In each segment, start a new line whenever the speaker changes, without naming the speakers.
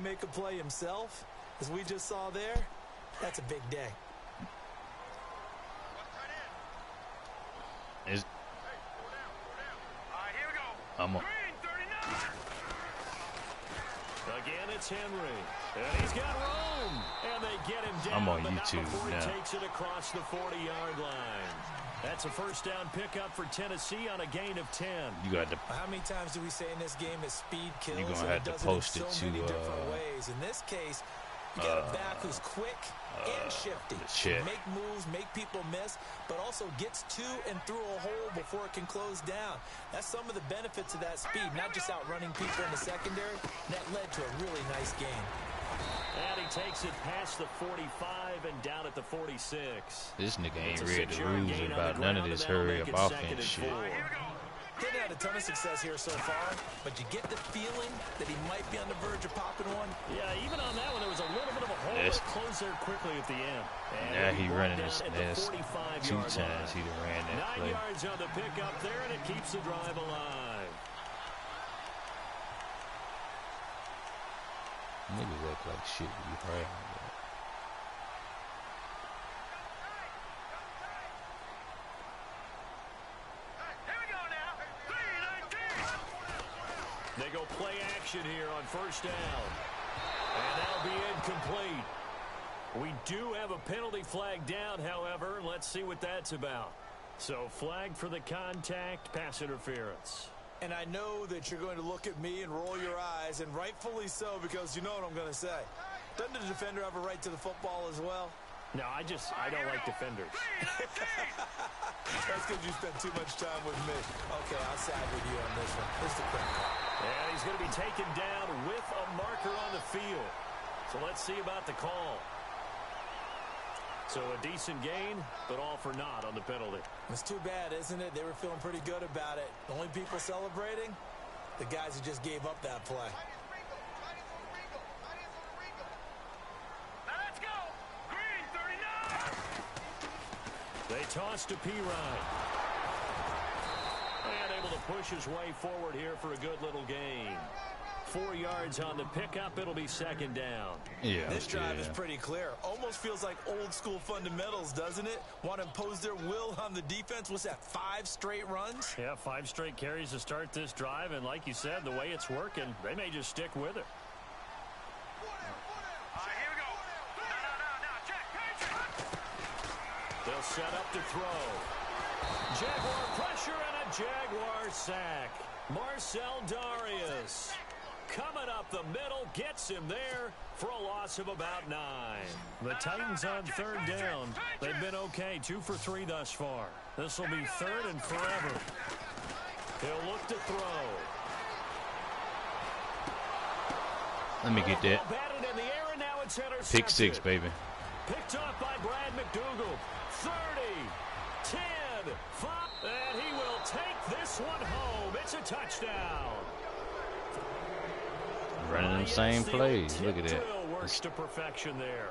make a play himself, as we just saw there, that's a big day.
I'm on.
Again, it's Henry. And he's got room. And they get him down.
I'm on YouTube now.
He takes it across the 40-yard line. That's a first down pickup for Tennessee on a gain of 10.
You got to.
How many times do we say in this game that speed kills?
You're gonna have to post it
so many different ways. In this case, you got a back who's quick and shifty. Make moves, make people miss, but also gets to and through a hole before it can close down. That's some of the benefits of that speed, not just outrunning people in the secondary. That led to a really nice game.
And he takes it past the 45 and down at the 46.
This nigga ain't read the rules about none of this hurry-up offense shit.
Didn't have a ton of success here so far, but you get the feeling that he might be on the verge of popping one.
Yeah, even on that one, there was a little bit of a hole that closed there quickly at the end. And
now he running his nest 2 times. He done ran that
9
play.
9 yards on the pickup there, and it keeps the drive alive.
Niggas act like shit to be proud of.
They go play action here on first down. And that'll be incomplete. We do have a penalty flag down, however. Let's see what that's about. So flag for the contact, pass interference.
And I know that you're going to look at me and roll your eyes, and rightfully so, because you know what I'm going to say. Doesn't the defender have a right to the football as well?
No, I don't like defenders.
That's because you spent too much time with me. Okay, I'll side with you on this one. Here's the quick call.
And he's going to be taken down with a marker on the field. So let's see about the call. So a decent gain, but all for naught on the penalty.
It's too bad, isn't it? They were feeling pretty good about it. The only people celebrating, the guys who just gave up that play.
Let's go. Green 39. They toss to Pirine. And able to push his way forward here for a good little gain. 4 yards on the pickup. It'll be second down.
Yeah,
this drive is pretty clear. Almost feels like old school fundamentals, doesn't it? Want to impose their will on the defense. What's that, 5 straight runs?
Yeah, 5 straight carries to start this drive. And like you said, the way it's working, they may just stick with it.
Here we go. No, check.
They'll set up to throw. Jaguar pressure and a Jaguar sack. Marcel Darius coming up the middle, gets him there for a loss of about 9. The Titans on third down. They've been okay, 2 for 3 thus far. This will be third and forever. He'll look to throw.
Let me get that.
Batted in the air, and now it's intercepted.
Pick 6, baby.
Picked off by Brad McDougal. 30, 10, 5, and he will take this one home. It's a touchdown.
Running them same plays. Look at that.
Works to perfection there.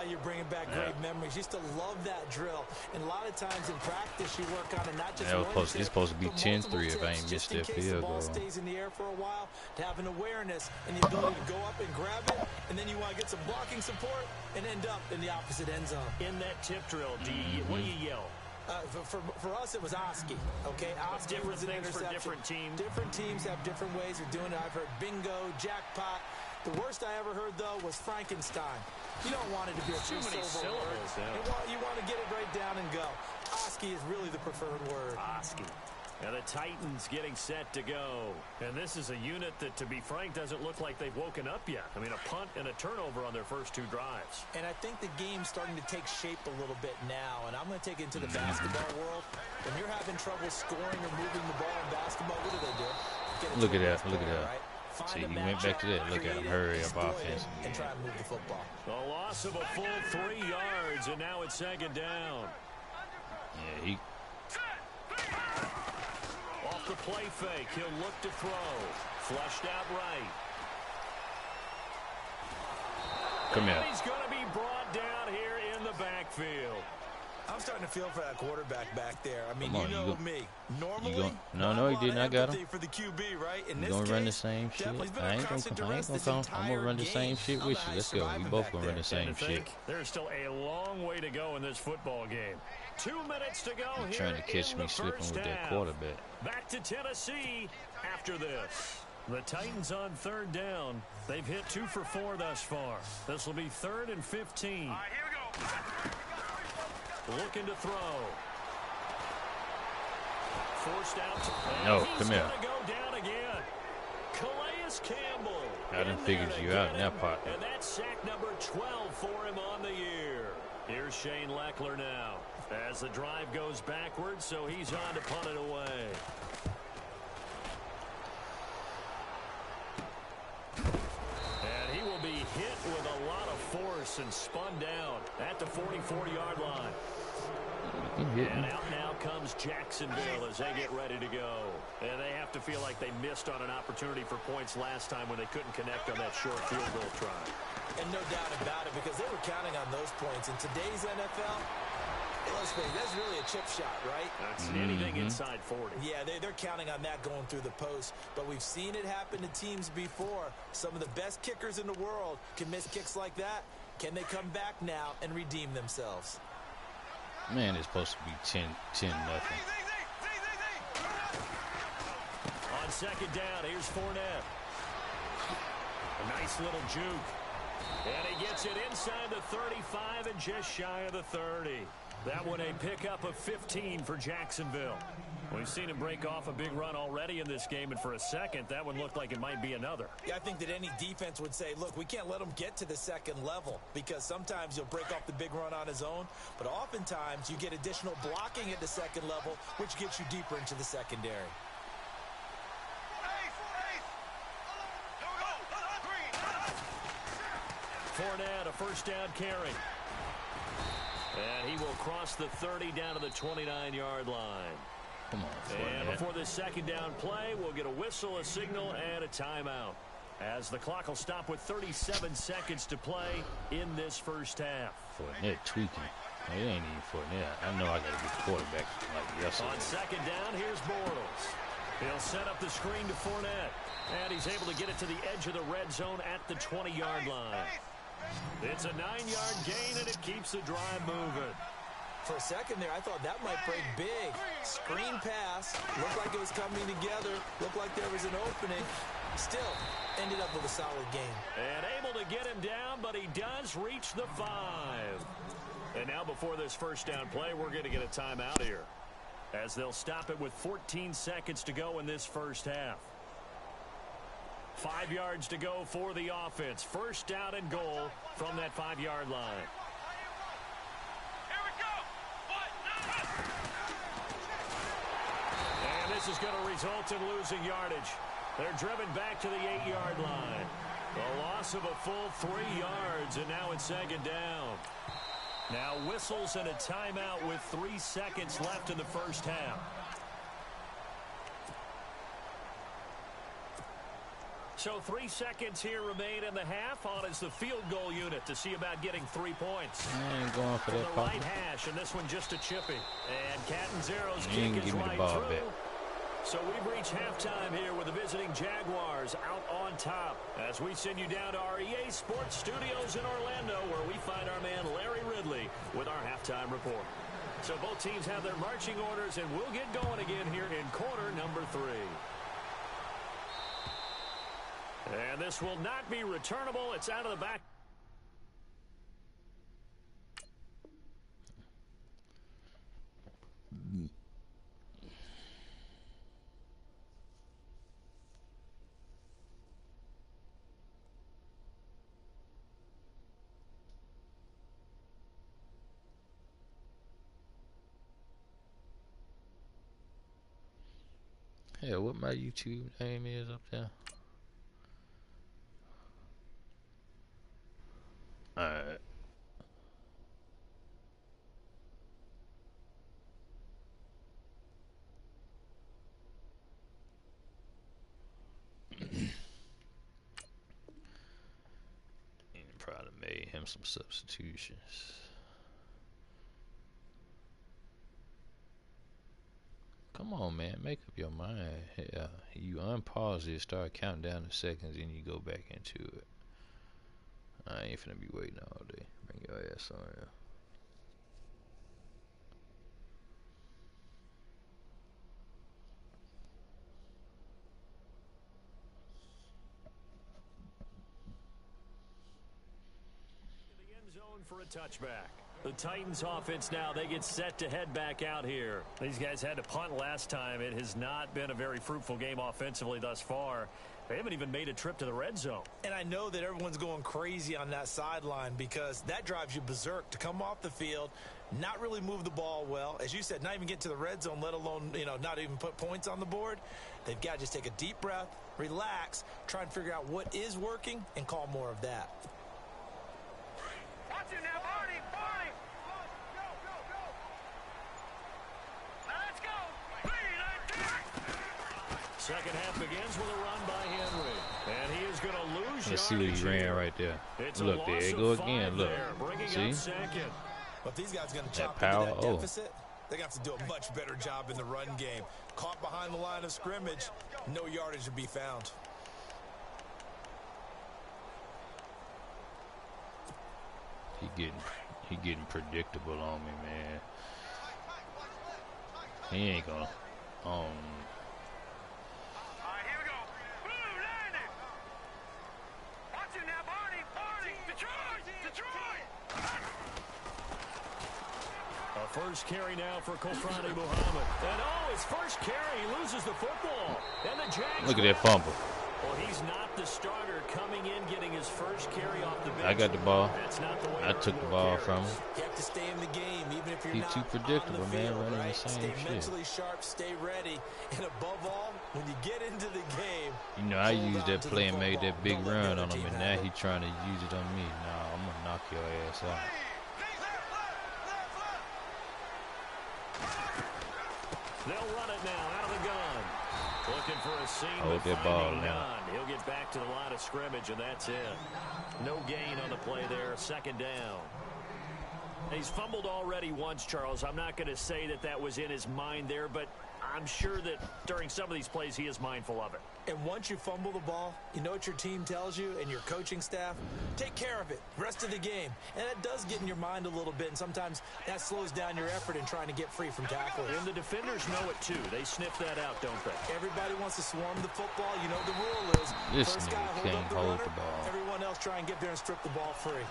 You're bringing back great memories. Used to love that drill. And a lot of times in practice, you work on it not just
it's supposed to be 10-3 if I ain't missed that field goal.
The ball stays in the air for a while, to have an awareness and the ability to go up and grab it, and then you want to get some blocking support and end up in the opposite end zone.
In that tip drill, what do you yell?
For us, it was Oski. Okay, Oski
different
was an
things
interception.
for different teams.
Different teams have different ways of doing it. I've heard bingo, jackpot. The worst I ever heard, though, was Frankenstein. You don't want it to be a
too many syllables.
You want to get it right down and go. Oski is really the preferred word.
Oski. Now the Titans getting set to go. And this is a unit that, to be frank, doesn't look like they've woken up yet. I mean, a punt and a turnover on their first 2 drives.
And I think the game's starting to take shape a little bit now. And I'm going to take it into the basketball world. When you're having trouble scoring or moving the ball in basketball, what do?
Look at that. Look at that. See, you went back to that. Look at him. Hurry up offense.
And try and move the football.
A loss of a full 3 yards, and now it's second down.
Yeah, he...
Off the play fake, he'll look to throw. Flushed out right.
Come here.
He's going to be brought down here in the backfield.
I'm starting to feel for that quarterback back there. I mean,
on,
you know me. Normally,
no, he didn't. I got him.
For the QB, right? In
You
this
gonna
case,
run the same shit? I ain't gonna come. I'm gonna run the same shit with you. Let's go. We both gonna run the same shit.
There's still a long way to go in this football game. 2 minutes to go here.
Trying to catch me slipping with that quarterback.
Back to Tennessee after this. The Titans on third down. They've hit 2 for 4 thus far. This will be 3rd and 15.
All right, here we go.
Looking to throw. Forced out.
No, come here.
He's going to go down again. Calais Campbell.
I done figured you out in that part.
And that's sack number 12 for him on the year. Here's Shane Leckler now. As the drive goes backwards, so he's on to punt it away. And he will be hit with a lot of force and spun down at the 44-yard line. And out now comes Jacksonville as they get ready to go. And they have to feel like they missed on an opportunity for points last time when they couldn't connect on that short field goal try.
And no doubt about it, because they were counting on those points. In today's NFL, let's face it, that's really a chip shot, right?
That's anything inside 40.
Yeah, they're counting on that going through the post. But we've seen it happen to teams before. Some of the best kickers in the world can miss kicks like that. Can they come back now and redeem themselves?
Man, it's supposed to be 10-0.
On second down, here's Fournette. A nice little juke. And he gets it inside the 35 and just shy of the 30. That one a pickup of 15 for Jacksonville. We've seen him break off a big run already in this game, and for a second, that one looked like it might be another.
Yeah, I think that any defense would say, look, we can't let him get to the second level, because sometimes he'll break off the big run on his own, but oftentimes you get additional blocking at the second level, which gets you deeper into the secondary.
Fournette, a first down carry. And he will cross the 30 down to the 29-yard line.
Come on,
and before this second down play, we'll get a whistle, a signal, and a timeout. As the clock will stop with 37 seconds to play in this first half.
Fournette tweaking. It ain't even Fournette. I know I got to be quarterback like yesterday.
On second down, here's Bortles. He'll set up the screen to Fournette. And he's able to get it to the edge of the red zone at the 20-yard line. It's a 9-yard gain, and it keeps the drive moving.
For a second there, I thought that might break big. Screen pass. Looked like it was coming together. Looked like there was an opening. Still ended up with a solid game.
And able to get him down, but he does reach the 5. And now before this first down play, we're going to get a timeout here, as they'll stop it with 14 seconds to go in this first half. 5 yards to go for the offense. First down and goal from that 5-yard line.
Here we go.
And this is going to result in losing yardage. They're driven back to the 8-yard line. A loss of a full 3 yards, and now it's second down. Now whistles and a timeout with 3 seconds left in the first half. So 3 seconds here remain in the half. On is the field goal unit to see about getting 3 points.
I ain't going for
From
that
the right hash, and this one just a chippy. And Cat and Zero's kick is right through. So we've reached halftime here with the visiting Jaguars out on top, as we send you down to our EA Sports Studios in Orlando, where we find our man Larry Ridley with our halftime report. So both teams have their marching orders, and we'll get going again here in quarter number 3. And this will not be returnable. It's out of the back.
Yeah, what my YouTube name is up there? Alright. Probably made him some substitutions. Come on, man. Make up your mind. Yeah, you unpause it, start counting down the seconds, and you go back into it. I ain't finna be waiting all day. Bring your ass on here.
The end zone for a touchback. The Titans offense now, they get set to head back out here. These guys had to punt last time. It has not been a very fruitful game offensively thus far. They haven't even made a trip to the red zone.
And I know that everyone's going crazy on that sideline because that drives you berserk to come off the field, not really move the ball well. As you said, not even get to the red zone, let alone, not even put points on the board. They've got to just take a deep breath, relax, try and figure out what is working, and call more of that.
Watch it now, Barney! Barney! Go, go, go! Now let's go!
Second half begins with a run by Henry. And he is going to lose.
Let's see what he ran right there. Look, there it go again. Look. See?
But if these guys are going to chop into that deficit, they're going to have to do a much better job in the run game. Caught behind the line of scrimmage, no yardage to be found.
He getting predictable on me, man. He ain't gonna.
All right, here we go. Blue, landing. Watch it now, Barney. Barney. Detroit.
A first carry now for Kofrani Muhammad. And his first carry, he loses the football. And the Jags.
Look at that fumble.
Well, he's not the starter coming in, getting his first carry off the bench.
I got the ball.
That's not the way
I took the ball from him.
You have to stay in the game, even if you're
He's
not
too predictable,
on the
man.
field,
Running
right?
the same
Stay
shit.
mentally sharp, stay ready, and above all, when you get into the game,
I
hold
used
on
that
to
play
the
and made that
football.
big
Don't let the
run
other
on him,
team
and
have
now
it.
he's trying to use it on me. Nah, I'm gonna knock your ass out.
They'll run it now out of the gun. Looking for a seam.
Hold that ball now.
None. He'll get back to the line of scrimmage, and that's it. No gain on the play there. Second down. He's fumbled already once, Charles. I'm not going to say that was in his mind there, but I'm sure that during some of these plays he is mindful of it.
And once you fumble the ball, you know what your team tells you and your coaching staff? Take care of it. Rest of the game. And that does get in your mind a little bit, and sometimes that slows down your effort in trying to get free from tackles.
And the defenders know it too. They sniff that out, don't they?
Everybody wants to swarm the football. You know the rule is
This
first guy
nigga
hold up
can't
the
hold
runner,
the ball.
everyone else try and get there and strip the ball free.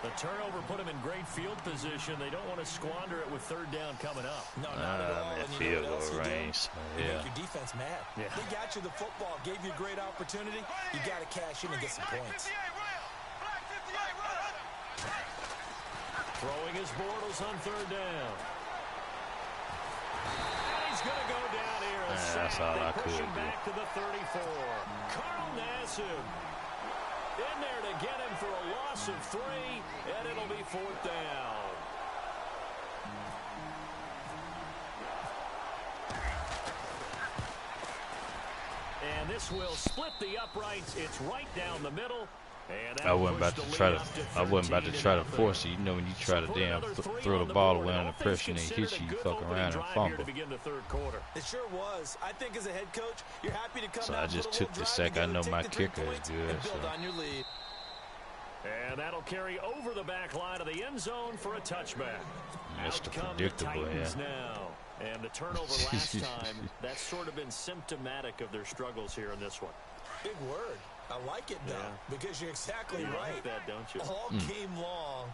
The turnover put him in great field position. They don't want to squander it with third down coming up.
No, not at all.
That
And you know
field
what else
goal
you do?
range.
You
Yeah.
make your defense mad.
Yeah.
They got you the football, gave you a great opportunity. You got to cash in and get some points.
Throwing his Bortles on third down. And he's going to go down here.
That's all I
They push
could
him
do.
back to the 34. Carl Nassib in there to get him for a loss of 3, and it'll be fourth down. And this will split the uprights. It's right down the middle. And
I wasn't about to try to. I wasn't about to try to force it. You know when you try to damn throw the ball away under pressure and it hits you, you fuck around and fumble.
It sure was. I think as a head coach, you're happy to come
So
out
I just
with a
took
little
the
drive
sack. I know
together,
my
take the 3
kicker is
points,
good,
and build
so.
on your lead.
And that'll carry over the back line of the end zone for a touchback.
Mr.
Out come
Predictable,
the Titans
yeah.
now. And the turnover last time, that's sort of been symptomatic of their struggles here in this one.
Big word. I like it, though, because you're exactly
You
right.
like that, don't you?
All game long,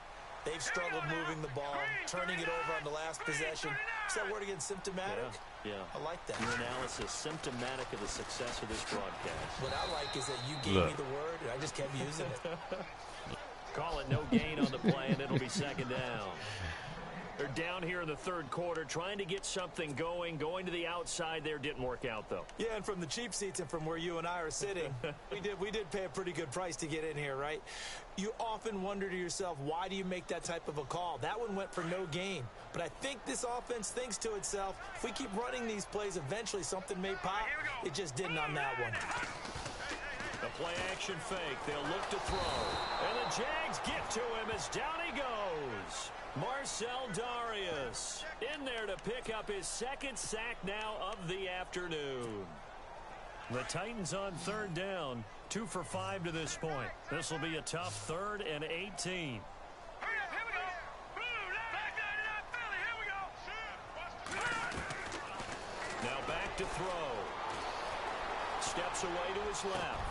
they've struggled moving the ball, turning it over on the last possession. Is that word again, symptomatic?
Yeah.
I like that.
Your analysis, symptomatic of the success of this broadcast.
What I like is that you gave me the word, and I just kept using it.
Call it no gain on the play, and it'll be second down. They're down here in the third quarter, trying to get something going to the outside there. Didn't work out, though.
Yeah, and from the cheap seats and from where you and I are sitting, we did pay a pretty good price to get in here, right? You often wonder to yourself, why do you make that type of a call? That one went for no gain. But I think this offense thinks to itself, if we keep running these plays, eventually something may pop. It just didn't on that one.
The play action fake. They'll look to throw. And the Jags get to him as down he goes. Marcel Darius in there to pick up his second sack now of the afternoon. The Titans on third down, 2 for 5 to this point. This will be a tough 3rd and 18. Now back to throw. Steps away to his left.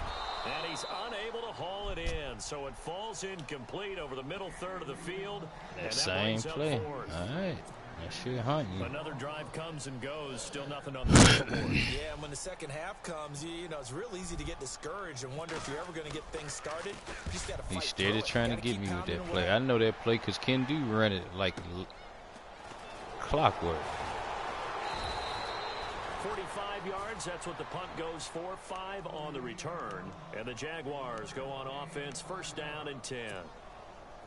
And he's unable to haul it in. So it falls incomplete over the middle third of the field.
That same play. All right. That shit hunt you.
Another drive comes and goes. Still nothing on the scoreboard.
Yeah, and when the second half comes, you know, it's real easy to get discouraged and wonder if you're ever going to get things started. You just got to fight.
He's steady trying to get me with that play. I know that play because Ken do run it like clockwork.
45 yards, that's what the punt goes for. 5 on the return. And the Jaguars go on offense, 1st down and 10.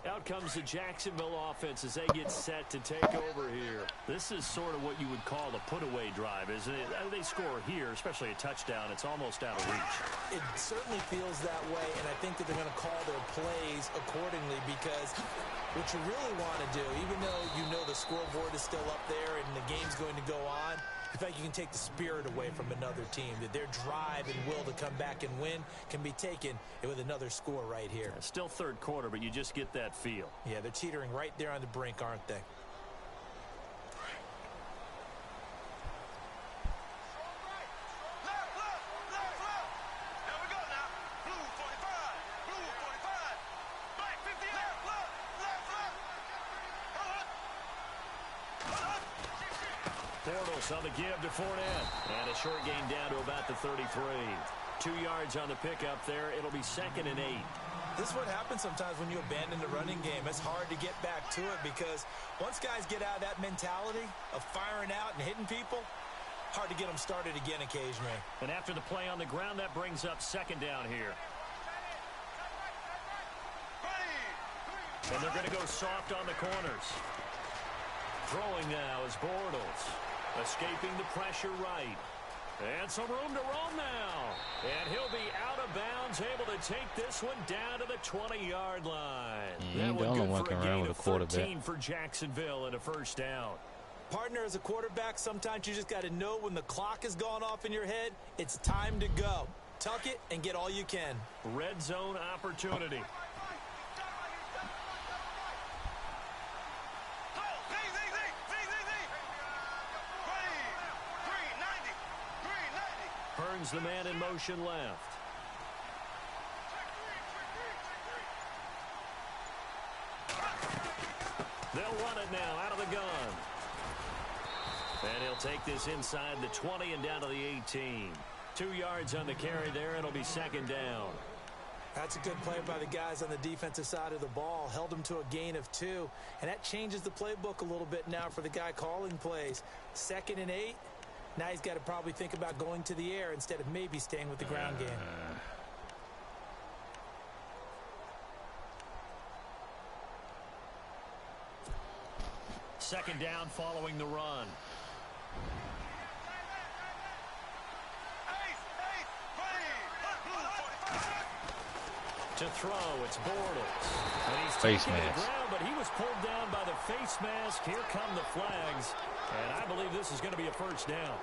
Out comes the Jacksonville offense as they get set to take over here. This is sort of what you would call a put-away drive, isn't it? They score here, especially a touchdown. It's almost out of reach.
It certainly feels that way, and I think that they're going to call their plays accordingly because what you really want to do, even though you know the scoreboard is still up there and the game's going to go on, in fact, you can take the spirit away from another team, that their drive and will to come back and win can be taken with another score right here.
Yeah, still third quarter, but you just get that feel.
Yeah, they're teetering right there on the brink, aren't they?
On the give to Fournette. And a short gain down to about the 33. 2 yards on the pickup there. It'll be 2nd and 8.
This is what happens sometimes when you abandon the running game. It's hard to get back to it because once guys get out of that mentality of firing out and hitting people, hard to get them started again occasionally.
And after the play on the ground, that brings up 2nd down here. And they're going to go soft on the corners. Throwing now is Bortles. Escaping the pressure right. And some room to roam now. And he'll be out of bounds, able to take this one down to the 20-yard line. That one good for a gain of 13 for Jacksonville and a 1st down.
Partner, as a quarterback, sometimes you just got to know when the clock has gone off in your head, it's time to go. Tuck it and get all you can.
Red zone opportunity. Burns the man in motion left. They'll run it now out of the gun. And he'll take this inside the 20 and down to the 18. 2 yards on the carry there. It'll be 2nd down.
That's a good play by the guys on the defensive side of the ball. Held them to a gain of 2. And that changes the playbook a little bit now for the guy calling plays. 2nd and 8. Now he's got to probably think about going to the air instead of maybe staying with the ground game.
2nd down following the run. To throw, it's Bortles. And he's
face
taken to
mask.
the ground, but he was pulled down by the face mask. Here come the flags. And I believe this is going to be a 1st down.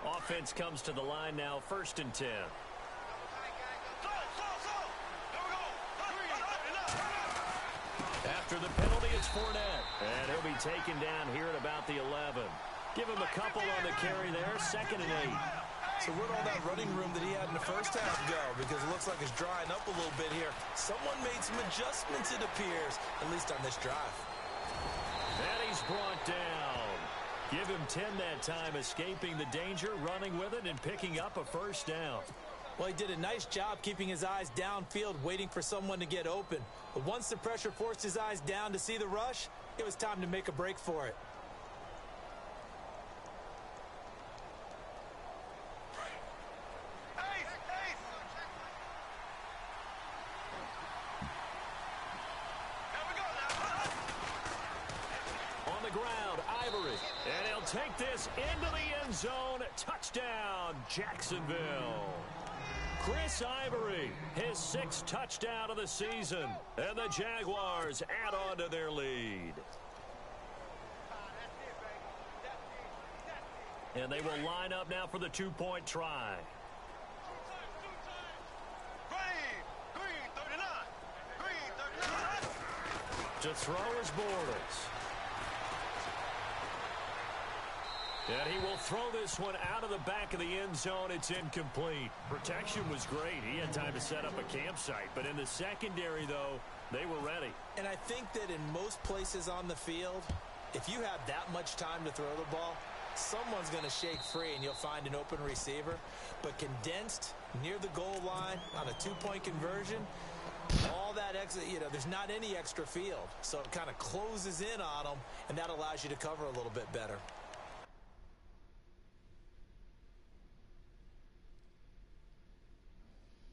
Offense comes to the line now, 1st and 10. After the penalty, it's Fournette. And he'll be taken down here at about the 11. Give him a couple on the carry there, 2nd and 8.
So where'd all that running room that he had in the first half go? Because it looks like it's drying up a little bit here. Someone made some adjustments, it appears, at least on this drive.
And he's brought down. Give him 10 that time, escaping the danger, running with it, and picking up a 1st down.
Well, he did a nice job keeping his eyes downfield, waiting for someone to get open. But once the pressure forced his eyes down to see the rush, it was time to make a break for it.
ground. Ivory. And he'll take this into the end zone. Touchdown, Jacksonville. Chris Ivory, his 6th touchdown of the season. And the Jaguars add on to their lead. And they will line up now for the 2-point try. To throw is Bortles. And he will throw this one out of the back of the end zone. It's incomplete. Protection was great. He had time to set up a campsite. But in the secondary, though, they were ready.
And I think that in most places on the field, if you have that much time to throw the ball, someone's going to shake free and you'll find an open receiver. But condensed near the goal line on a 2-point conversion, all that extra, there's not any extra field. So it kind of closes in on them, and that allows you to cover a little bit better.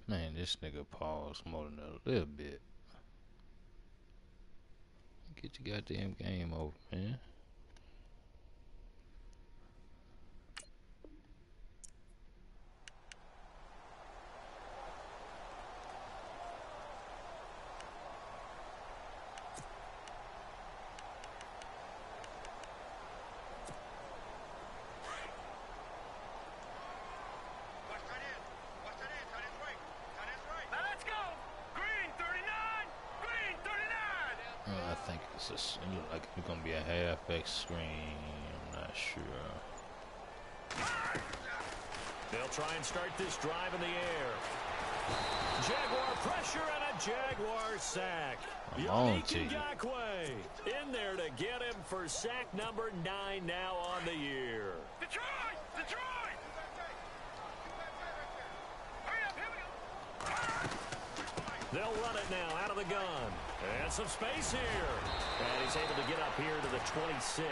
Man, this nigga paused more than a little bit. Get your goddamn game over, man. It looks like it's gonna be a halfback screen. I'm not sure.
They'll try and start this drive in the air. Jaguar pressure and a Jaguar sack. Yannick Ngakoue in there to get him for sack number 9 now on the year.
Detroit! Detroit! Hurry up, here we go.
They'll run it now out of the gun. And some space here. And he's able to get up here to the 26.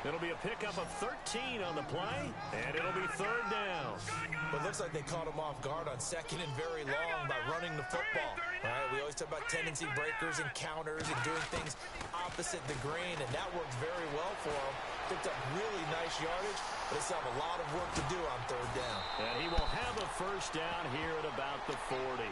It'll be a pickup of 13 on the play, and it'll be 3rd down.
But it looks like they caught him off guard on 2nd and very long by running the football. All right, we always talk about tendency breakers and counters and doing things opposite the grain, and that worked very well for him. Picked up really nice yardage, but they still have a lot of work to do on 3rd down.
And he will have a 1st down here at about the 40.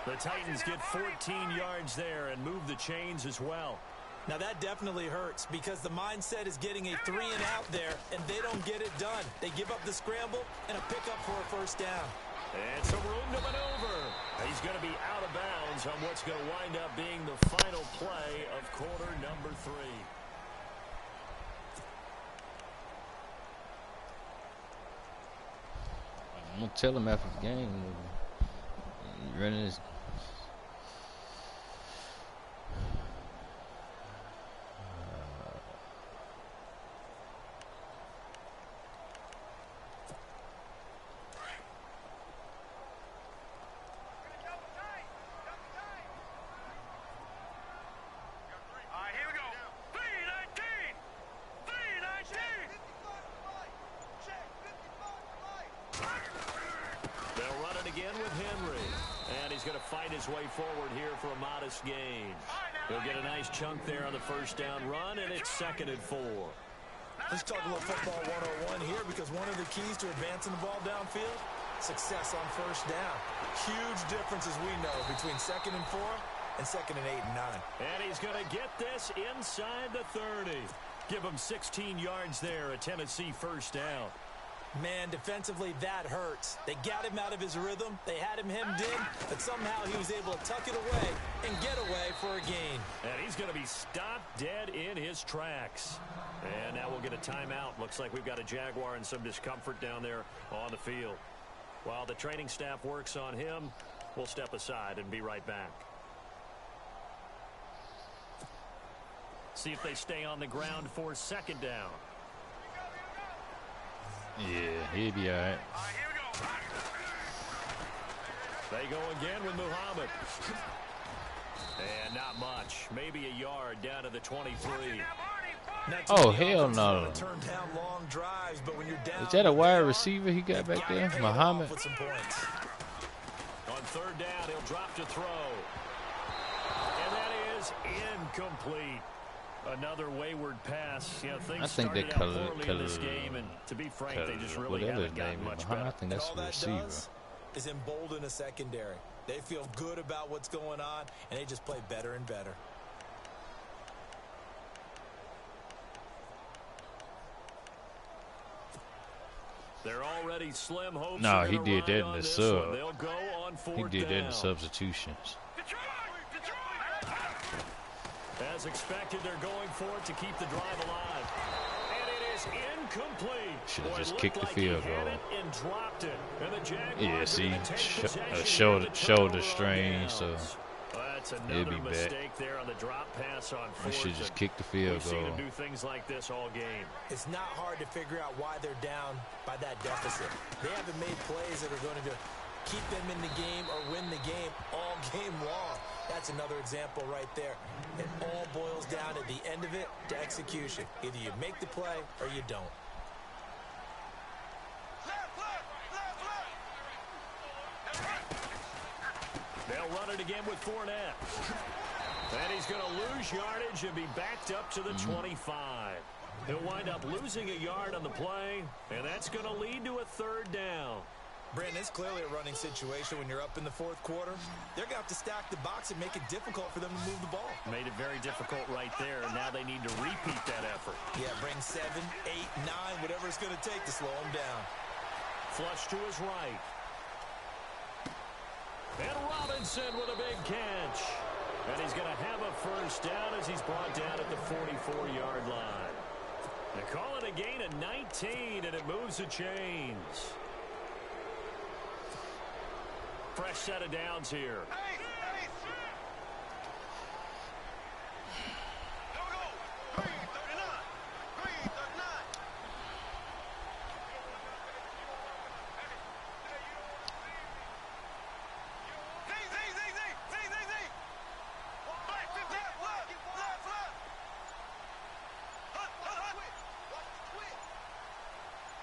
The Titans get 14 yards there and move the chains as well.
Now that definitely hurts because the mindset is getting a 3 and out there, and they don't get it done. They give up the scramble and a pickup for a 1st down.
And some room to maneuver. He's going to be out of bounds on what's going to wind up being the final play of quarter number 3.
I'm going to tell him after the game. Running his...
Way forward here for a modest gain. He'll get a nice chunk there on the 1st down run, and it's 2nd and 4.
Let's talk a little football 101 here, because one of the keys to advancing the ball downfield, success on 1st down. Huge difference, as we know, between 2nd and 4 and 2nd and 8 and 9.
And he's going to get this inside the 30. Give him 16 yards there, a Tennessee 1st down.
Man, defensively, that hurts. They got him out of his rhythm. They had him hemmed in, but somehow he was able to tuck it away and get away for a gain.
And he's going to be stopped dead in his tracks. And now we'll get a timeout. Looks like we've got a Jaguar and some discomfort down there on the field. While the training staff works on him, we'll step aside and be right back. See if they stay on the ground for 2nd down.
Yeah, he'll be all right.
They go again with Muhammad. And not much. Maybe a yard down to the 23.
Oh, hell no.
Turn down long drives, but when you're down,
is that a wide receiver he got back there? Muhammad?
On 3rd down, he'll drop to throw. And that is incomplete. Another wayward pass. You know, things
I think they
started out poorly in this game, and to be frank, they just really haven't gotten much better.
I think that's the receiver.
Does is embolden a secondary. They feel good about what's going on, and they just play better and better.
They're already slim hopes.
No, he did that in the sub.
They'll go on
He did that in the substitutions.
As expected, they're going for it to keep the drive alive. And it is incomplete.
Should have just kicked the field goal.
And dropped it. And the Jaguars
Yeah, see,
shoulder
strain, so
that's
it'll be
mistake
back.
there on the drop pass on
You
fourth.
should just kick the field
We've seen
goal.
him do things like this all game.
It's not hard to figure out why they're down by that deficit. They haven't made plays that are going to keep them in the game or win the game all game long. That's another example right there. It all boils down at the end of it to execution. Either you make the play or you don't.
They'll run it again with Fournette. And he's going to lose yardage and be backed up to the 25. He'll wind up losing a yard on the play, and that's going to lead to a third down.
Brandon, it's clearly a running situation when you're up in the fourth quarter. They're going to have to stack the box and make it difficult for them to move the ball.
Made it very difficult right there, and now they need to repeat that effort.
Yeah, bring 7, 8, 9, whatever it's going to take to slow them down.
Flush to his right. And Robinson with a big catch. And he's going to have a first down as he's brought down at the 44-yard line. They call it a gain of 19, and it moves the chains. Fresh set of downs here.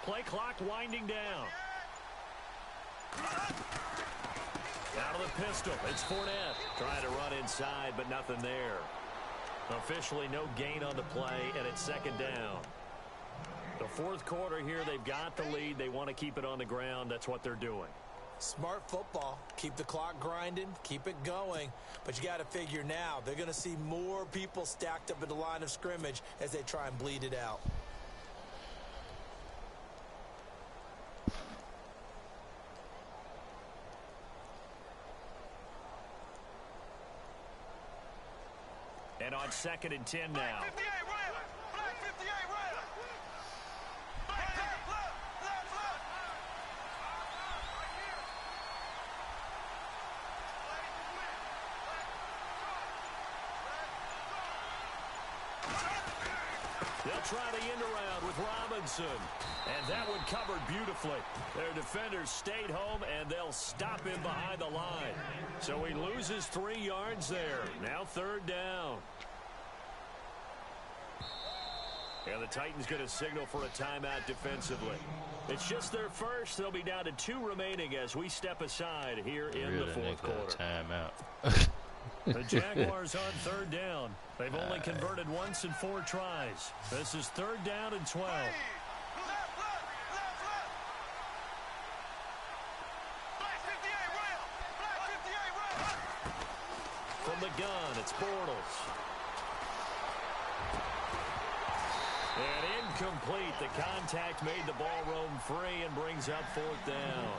Play clock winding down. Out of the pistol, it's Fournette. Trying to run inside, but nothing there. Officially no gain on the play, and it's second down. The fourth quarter here, they've got the lead. They want to keep it on the ground. That's what they're doing.
Smart football. Keep the clock grinding. Keep it going. But you got to figure now, they're going to see more people stacked up at the line of scrimmage as they try and bleed it out.
And on 2nd and 10 now. They'll try the end around with Robinson. And that one covered beautifully. Their defenders stayed home, and they'll stop him behind the line. So he loses 3 yards there. Now third down. And the Titans going to signal for a timeout defensively. It's just their first. They'll be down to 2 remaining as we step aside here in the fourth quarter.
Timeout.
The Jaguars on third down. They've only converted once in 4 tries. This is third down and 12. From the gun, it's Bortles. And incomplete. The contact made the ball roam free and brings up fourth down.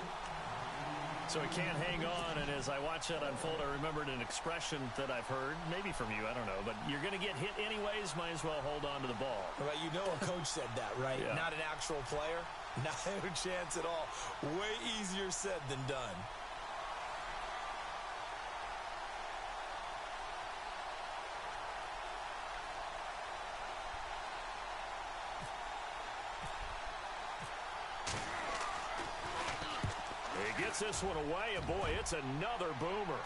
So he can't hang on, and as I watch that unfold, I remembered an expression that I've heard, maybe from you, I don't know, but you're going to get hit anyways, might as well hold on to the ball.
Well, you know a coach said that, right?
Yeah.
Not an actual player. Not a chance at all. Way easier said than done.
He gets this one away, and boy, it's another boomer.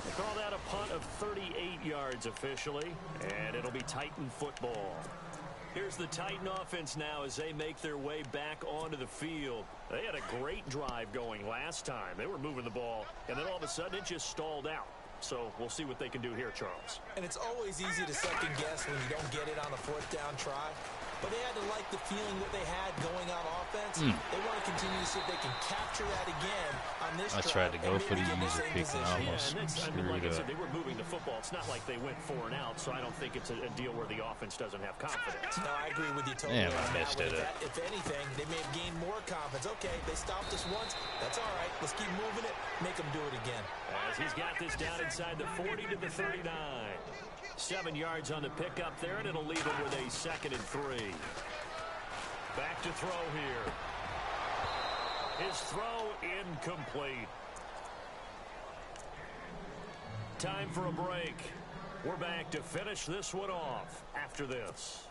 They call that a punt of 38 yards officially, and it'll be Titan football. Here's the Titan offense now as they make their way back onto the field. They had a great drive going last time. They were moving the ball, and then all of a sudden it just stalled out. So we'll see what they can do here, Charles.
And it's always easy to second guess when you don't get it on a 4th down try. But they had to like the feeling that they had going on offense. They want to continue to see if they can capture that again on this drive.
I tried to go for the user pick and I almost screwed
like I
up.
said, they were moving the football. It's not like they went 4 and out, so I don't think it's a deal where the offense doesn't have confidence.
No, I agree with you totally.
Damn, I messed it up.
If anything, they may have gained more confidence. Okay, they stopped us once. That's all right. Let's keep moving it. Make them do it again.
As he's got this down inside the 40 to the 39. 7 yards on the pickup there, and it'll leave him with a 2nd and 3. Back to throw here. His throw incomplete. Time for a break. We're back to finish this one off after this.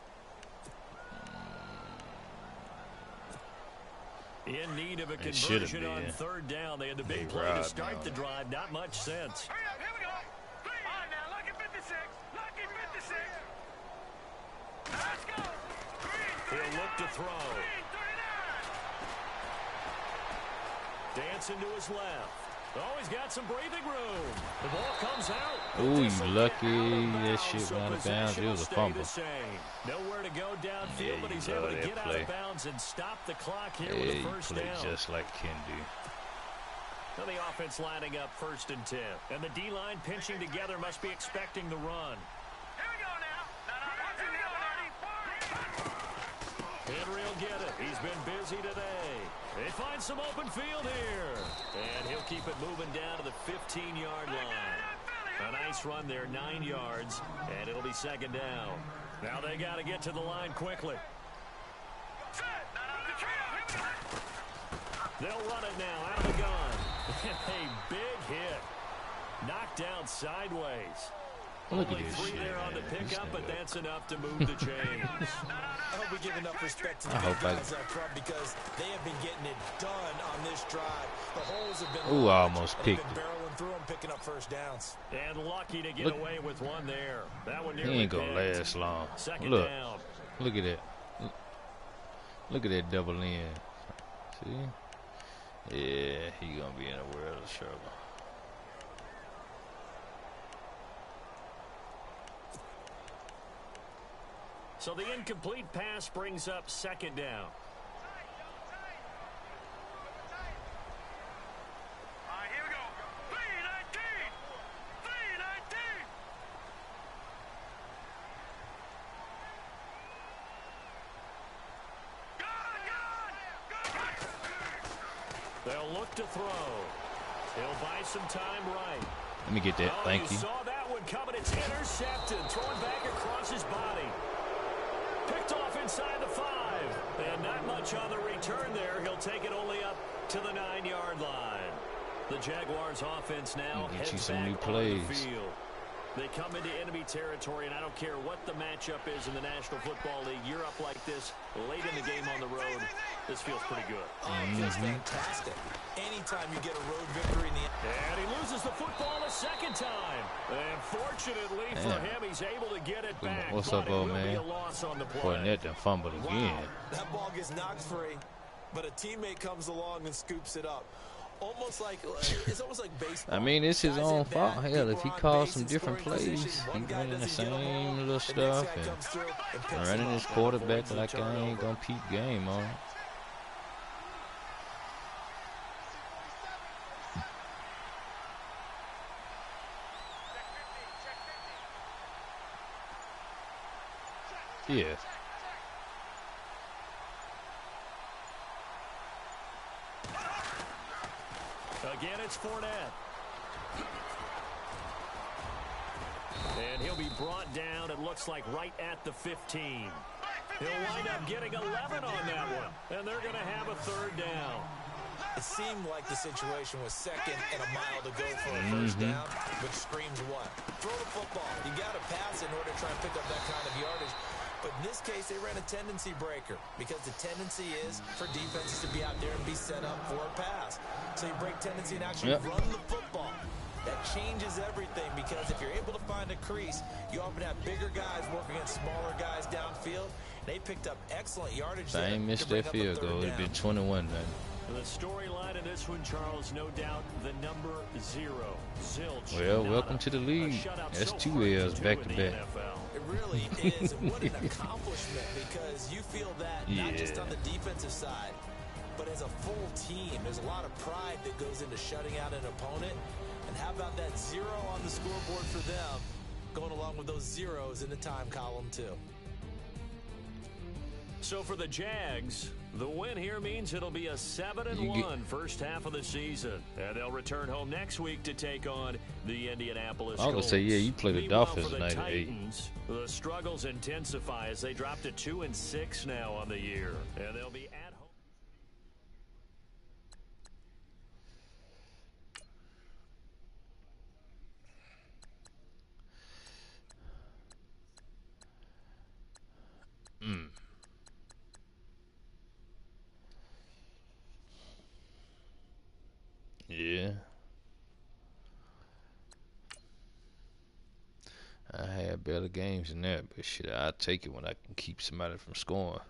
In need of a conversion on 3rd down. They had the big play to start the drive. Not much sense.
Hurry up, here we go. On now, lucky 56. Lucky 56. Let's go.
He'll look to throw. Dancing to his left. Oh, he's got some breathing room. The ball comes out.
Ooh, you lucky. That shit went out of bounds. It was a fumble.
Nowhere to go downfield, but he's able to get out of bounds and stop the clock here with a first down.
Just like Ken do.
Now the offense lining up 1st and 10. And the D-line pinching together must be expecting the run.
Here we go now.
Henry will get it. He's been busy today. They find some open field here. And he'll keep it moving down to the 15-yard line. A nice run there, 9 yards, and it'll be 2nd down. Now they got to get to the line quickly. They'll run it now out of the gun. A big hit. Knocked down sideways.
Look at
Only
this
3
shit,
there on the
man.
pickup, but that's enough to move the chains.
I hope we give enough respect to the big guys up front because they have been getting it done on this drive. The holes have been
Ooh, I almost picked it.
barreling through them, picking up 1st downs.
And lucky to get away with one there. That one
He
nearly
ain't gonna
picked.
last long.
2nd
Look.
down.
Look at that. Look at that double in. See? Yeah, he gonna be in a world of trouble.
So the incomplete pass brings up 2nd down.
All right, here we go. 319. 319.
They'll look to throw. He'll buy some time right.
Let me get that. Thank you.
Saw that one coming. It's intercepted. Throwing back across his body. Picked off inside the 5. And not much on the return there. He'll take it only up to the 9-yard line. The Jaguars offense now
Get you
heads
some
back
new
on the
plays.
field. They come into enemy territory, and I don't care what the matchup is in the National Football League. You're up like this late in the game on the road. This feels pretty good.
Oh, it feels fantastic. Anytime you get a road victory in the
And he loses the football a 2nd time. And fortunately for him, he's able to get it back.
What's
but
up, old
it will be
man?
a loss on the play.
Fournette done fumbled again.
that ball gets knocked free, but a teammate comes along and scoops it up. It's almost like baseball.
I mean, it's his
Guys
own
at
fault.
bat,
Hell,
people
if he
are on
calls
base
some
in
different
scoring
plays,
position.
he
One guy
running the
doesn't get a
same
ball,
little
the
stuff
next guy
and
comes through and picks
running
him
his
up.
quarterback like I ain't gonna peep game on. Yeah.
Again, it's Fournette. And he'll be brought down, it looks like, right at the 15. He'll wind up getting 11 on that one. And they're going to have a 3rd down.
It seemed like the situation was 2nd and a mile to go for a 1st down, which screams what? Throw the football. You got to pass in order to try and pick up that kind of yardage. But in this case, they ran a tendency breaker because the tendency is for defenses to be out there and be set up for a pass. So you break tendency and actually run the football. That changes everything because if you're able to find a crease, you often have bigger guys working against smaller guys downfield. They picked up excellent yardage.
If I ain't missed that field goal, it'd been 21 then.
The storyline in this one, Charles, no doubt the number 0. Zilch.
Well, welcome to the league. That's 2 L's back to back.
It really is. And what an accomplishment, because you feel that not just on the defensive side, but as a full team. There's a lot of pride that goes into shutting out an opponent. And how about that 0 on the scoreboard for them, going along with those zeros in the time column, too.
So for the Jags, the win here means it'll be a 7-1 first half of the season. And they'll return home next week to take on the Indianapolis Colts.
I was going to say, yeah, you play the Dolphins tonight at 8.
The struggles intensify as they drop to 2-6 now on the year. And they'll be at home.
Yeah. I had better games than that, but shit, I'll take it when I can keep somebody from scoring.